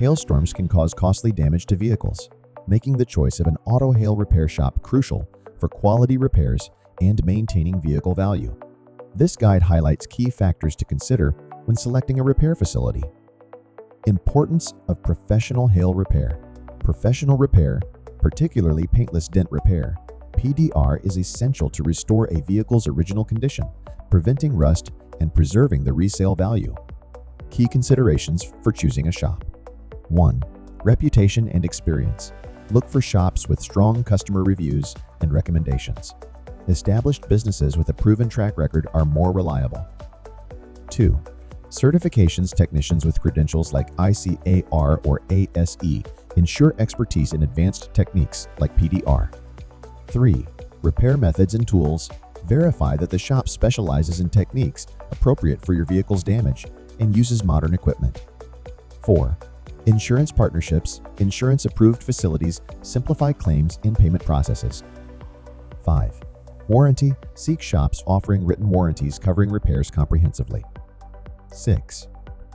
Hailstorms can cause costly damage to vehicles, making the choice of an auto hail repair shop crucial for quality repairs and maintaining vehicle value. This guide highlights key factors to consider when selecting a repair facility. Importance of professional hail repair. Professional repair, particularly paintless dent repair, PDR, is essential to restore a vehicle's original condition, preventing rust and preserving the resale value. Key considerations for choosing a shop. 1. Reputation and experience. Look for shops with strong customer reviews and recommendations. Established businesses with a proven track record are more reliable. 2. Certifications. Technicians with credentials like ICAR or ASE ensure expertise in advanced techniques like PDR. 3. Repair methods and tools. Verify that the shop specializes in techniques appropriate for your vehicle's damage and uses modern equipment. 4. Insurance partnerships. Insurance-approved facilities simplify claims and payment processes. 5. Warranty. Seek shops offering written warranties covering repairs comprehensively. 6.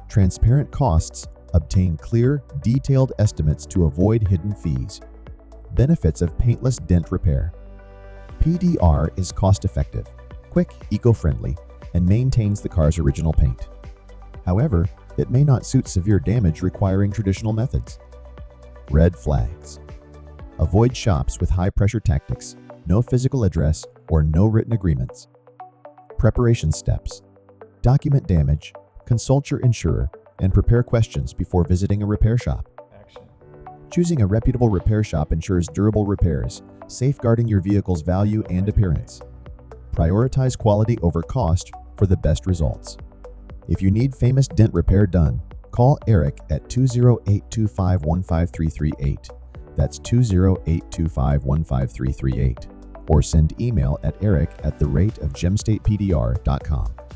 Transparent costs. Obtain clear, detailed estimates to avoid hidden fees. Benefits of paintless dent repair. PDR is cost-effective, quick, eco-friendly, and maintains the car's original paint. However, it may not suit severe damage requiring traditional methods. Red flags. Avoid shops with high-pressure tactics, no physical address, or no written agreements. Preparation steps. Document damage, consult your insurer, and prepare questions before visiting a repair shop. Action. Choosing a reputable repair shop ensures durable repairs, safeguarding your vehicle's value and appearance. Prioritize quality over cost for the best results. If you need famous dent repair done, call Eric at 208-2515338. That's 208-2515338. Or send email at eric@theRateofGemStatePDR.com.